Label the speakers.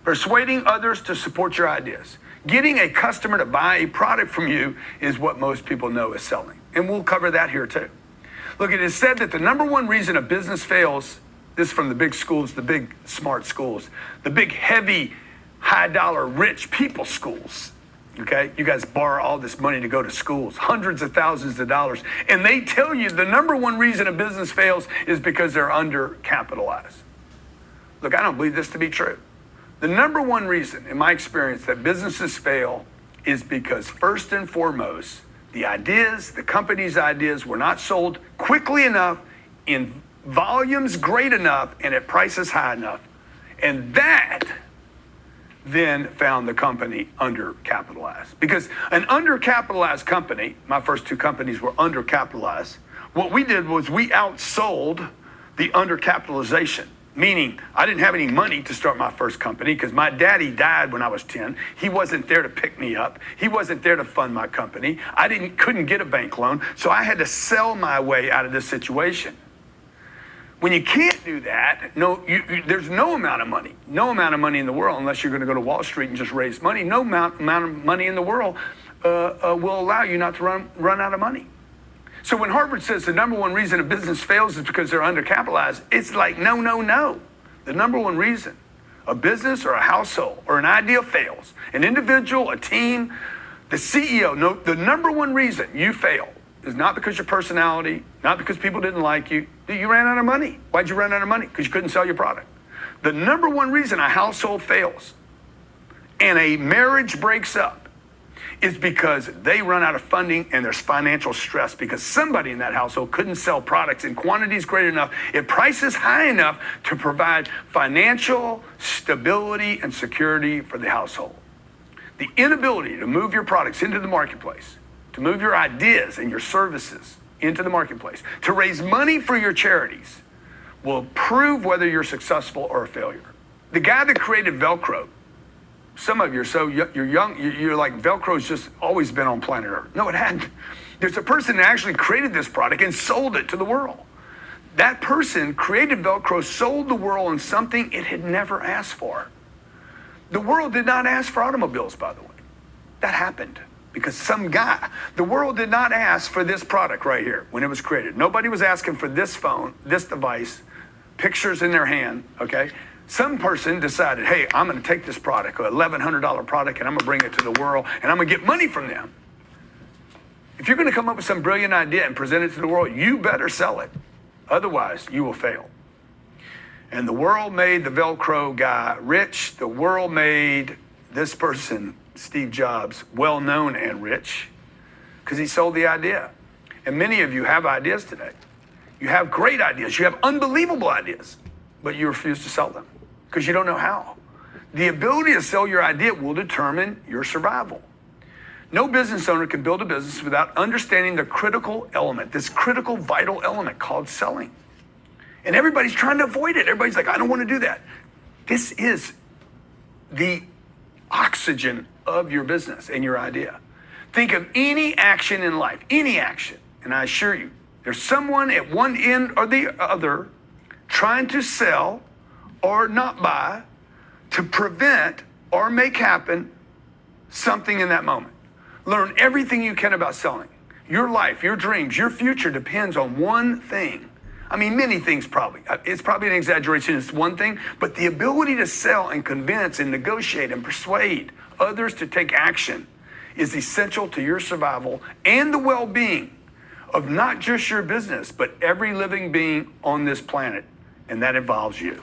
Speaker 1: Persuading others to support your ideas. Getting a customer to buy a product from you is what most people know as selling. And we'll cover that here too. Look, it is said that the number one reason a business fails, this is from the big schools, the big smart schools, the big heavy, high dollar, rich people schools. Okay, you guys borrow all this money to go to schools, hundreds of thousands of dollars. And they tell you the number one reason a business fails is because they're undercapitalized. Look, I don't believe this to be true. The number one reason, in my experience, that businesses fail is because, first and foremost, the ideas, the company's ideas, were not sold quickly enough, in volumes great enough, and at prices high enough. And that then found the company undercapitalized. Because an undercapitalized company, my first two companies were undercapitalized, what we did was we outsold the undercapitalization. Meaning, I didn't have any money to start my first company because my daddy died when I was 10. He wasn't there to pick me up. He wasn't there to fund my company. Couldn't get a bank loan, so I had to sell my way out of this situation. When you can't do that, there's no amount of money in the world, unless you're going to go to Wall Street and just raise money. No amount of money in the world will allow you not to run out of money. So when Harvard says the number one reason a business fails is because they're undercapitalized, it's like, no. The number one reason a business or a household or an idea fails, an individual, a team, the CEO, the number one reason you fail is not because your personality, not because people didn't like you. You ran out of money. Why'd you run out of money? Because you couldn't sell your product. The number one reason a household fails and a marriage breaks up is because they run out of funding and there's financial stress because somebody in that household couldn't sell products in quantities great enough at prices high enough to provide financial stability and security for the household. The inability to move your products into the marketplace, to move your ideas and your services into the marketplace, to raise money for your charities will prove whether you're successful or a failure. The guy that created Velcro, some of you are so you're young, you're like, Velcro's just always been on planet Earth. No, it hadn't. There's a person that actually created this product and sold it to the world. That person created Velcro, sold the world on something it had never asked for. The world did not ask for automobiles, by the way. That happened because some guy, the world did not ask for this product right here when it was created. Nobody was asking for this phone, this device, pictures in their hand, okay? Some person decided, hey, I'm going to take this product, a $1,100 product, and I'm going to bring it to the world, and I'm going to get money from them. If you're going to come up with some brilliant idea and present it to the world, you better sell it. Otherwise, you will fail. And the world made the Velcro guy rich. The world made this person, Steve Jobs, well-known and rich because he sold the idea. And many of you have ideas today. You have great ideas. You have unbelievable ideas, but you refuse to sell them because you don't know how. The ability to sell your idea will determine your survival. No business owner can build a business without understanding the critical element, this critical vital element called selling. And everybody's trying to avoid it. Everybody's like, I don't want to do that. This is the oxygen of your business and your idea. Think of any action in life, any action, and I assure you, there's someone at one end or the other trying to sell or not buy to prevent or make happen something in that moment. Learn everything you can about selling. Your life, your dreams, your future depends on one thing. I mean, many things probably. It's probably an exaggeration. It's one thing, but the ability to sell and convince and negotiate and persuade others to take action is essential to your survival and the well-being of not just your business, but every living being on this planet. And that involves you.